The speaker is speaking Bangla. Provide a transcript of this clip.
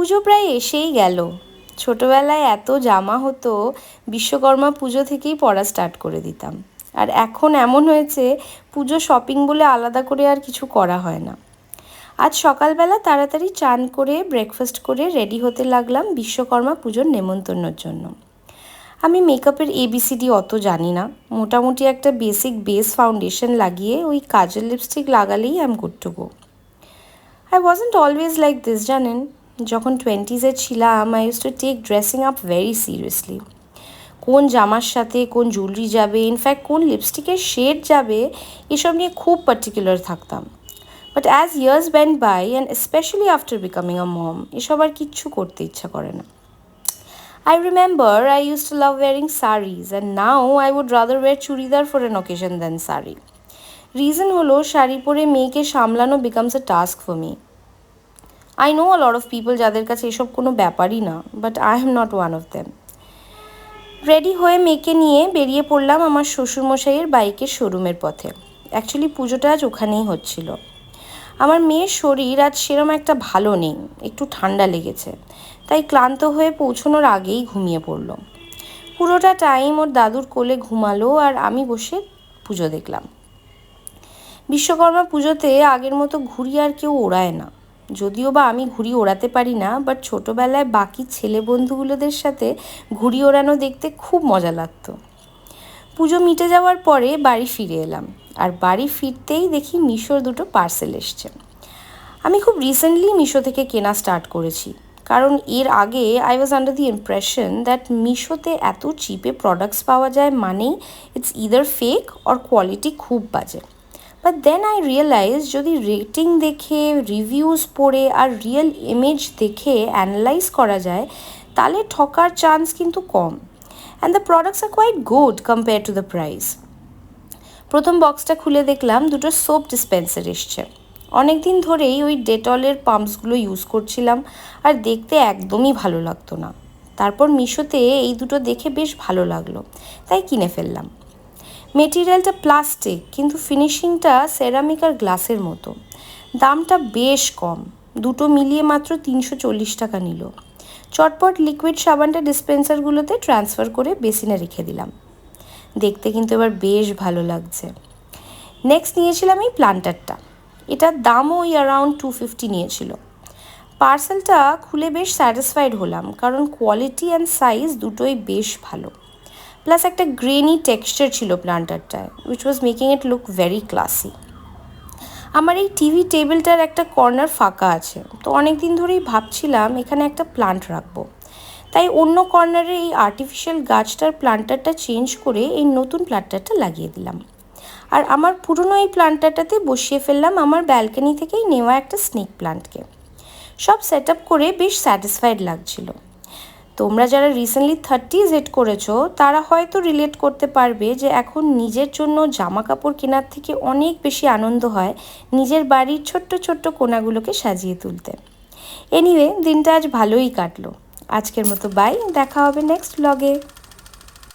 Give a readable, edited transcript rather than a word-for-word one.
পুজো প্রায় এসেই গেল। ছোটবেলায় এত জামা হতো, বিশ্বকর্মা পুজো থেকেই পরা স্টার্ট করে দিতাম। আর এখন এমন হয়েছে পুজো শপিং বলে আলাদা করে আর কিছু করা হয় না। আজ সকালবেলা তাড়াতাড়ি চান করে ব্রেকফাস্ট করে রেডি হতে লাগলাম বিশ্বকর্মা পুজোর নেমন্তন্নর জন্য। আমি মেকআপের এবিসিডি অত জানি না, মোটামুটি একটা বেসিক বেস ফাউন্ডেশন লাগিয়ে ওই কাজল লিপস্টিক লাগালেই I am good to go. I wasn't always like this জানেন। যখন 20s ছিলাম I use to take dressing up very seriously. কোন জামার সাথে কোন জুয়েলারি যাবে, ইনফ্যাক্ট কোন লিপস্টিকের শেড যাবে, এসব নিয়ে খুব পার্টিকুলার থাকতাম। But as years went by and specially after becoming a mom, এসব আর কিচ্ছু করতে ইচ্ছা করে না। I remember I used to love wearing saris and now I would rather wear churidar for an occasion than sari. Reason হলো শাড়ি পরে মেয়েকে সামলানো becomes a task for me. I know a lot of people যাদের কাছে এসব কোনো ব্যাপারই না, but I am not one of them. Ready হয়ে মেয়েকে নিয়ে বেরিয়ে পড়লাম আমার শ্বশুরমশাইয়ের বাইকের শোরুমের পথে। অ্যাকচুয়ালি পুজোটা আজ ওখানেই হচ্ছিল। আমার মেয়ের শরীর আজ সেরম একটা ভালো নেই, একটু ঠান্ডা লেগেছে, তাই ক্লান্ত হয়ে পৌঁছানোর আগেই ঘুমিয়ে পড়ল। পুরোটা টাইম ওর দাদুর কোলে ঘুমালো আর আমি বসে পুজো দেখলাম। বিশ্বকর্মা পুজোতে আগের মতো ঘুড়ি আর কেউ ওড়ায় না, যদিও বা আমি ঘুড়ি ওড়াতে পারি না, বাট ছোটোবেলায় বাকি ছেলে বন্ধুগুলোদের সাথে ঘুড়ি ওড়ানো দেখতে খুব মজা লাগতো। পুজো মিটে যাওয়ার পরে বাড়ি ফিরে এলাম, আর বাড়ি ফিরতেই দেখি মিশোর দুটো পার্সেল এসছে। আমি খুব রিসেন্টলি মিশো থেকে কেনা স্টার্ট করেছি, কারণ এর আগে I was under the impression that মিশোতে এত চিপে প্রোডাক্টস পাওয়া যায় মানেই it's either fake or quality খুব বাজে। বাট দেন আই রিয়েলাইজ যদি রেটিং দেখে, রিভিউজ পড়ে আর রিয়েল ইমেজ দেখে অ্যানালাইজ করা যায় তাহলে ঠকার চান্স কিন্তু কম। And the products are quite good compare to the price. প্রথম বক্সটা খুলে দেখলাম দুটো সোপ ডিসপেন্সার এসছে। অনেক দিন ধরেই ওই ডেটলের পাম্পসগুলো ইউজ করছিলাম আর দেখতে একদমই ভালো লাগতো না। তারপর মিশোতে এই দুটো দেখে বেশ ভালো লাগলো, তাই কিনে ফেললাম। মেটেরিয়ালটা প্লাস্টিক, কিন্তু ফিনিশিংটা সেরামিক আর গ্লাসের মতো। দামটা বেশ কম, দুটো মিলিয়ে মাত্র 340 টাকা নিল। চটপট লিকুইড সাবানটা ডিসপেন্সারগুলোতে ট্রান্সফার করে বেসিনে রেখে দিলাম। দেখতে কিন্তু এবার বেশ ভালো লাগছে। নেক্সট নিয়েছিলাম এই প্লান্টারটা, এটার দামও ওই অ্যারাউন্ড 250 নিয়েছিল। পার্সেলটা খুলে বেশ স্যাটিসফাইড হলাম, কারণ কোয়ালিটি অ্যান্ড সাইজ দুটোই বেশ ভালো। প্লাস একটা গ্রেনি টেক্সচার ছিল প্লান্টারটায়, which was making it look very classy. আমার এই টিভি টেবিলটার একটা কর্নার ফাঁকা আছে, তো অনেক দিন ধরেই ভাবছিলাম এখানে একটা প্লান্ট রাখবো। তাই অন্য কর্নারে এই আর্টিফিশিয়াল গাছটার প্লান্টারটা চেঞ্জ করে এই নতুন প্লান্টারটা লাগিয়ে দিলাম। আর আমার পুরনো এই প্লান্টারটাতে বসিয়ে ফেললাম আমার ব্যালকনি থেকেই নেওয়া একটা স্নেক প্লান্টকে। সব সেট আপ করে বেশ স্যাটিসফাইড লাগছিল। তোমরা যারা রিসেন্টলি 30s হিট করেছো তারা হয়তো রিলেট করতে পারবে যে এখন নিজের জন্য জামা কাপড় কেনার থেকে অনেক বেশি আনন্দ হয় নিজের বাড়ির ছোট্ট ছোট্ট কোণাগুলোকে সাজিয়ে তুলতে। এনিওয়ে, দিনটা আজ ভালোই কাটলো। আজকের মতো বাই, দেখা হবে নেক্সট ব্লগে।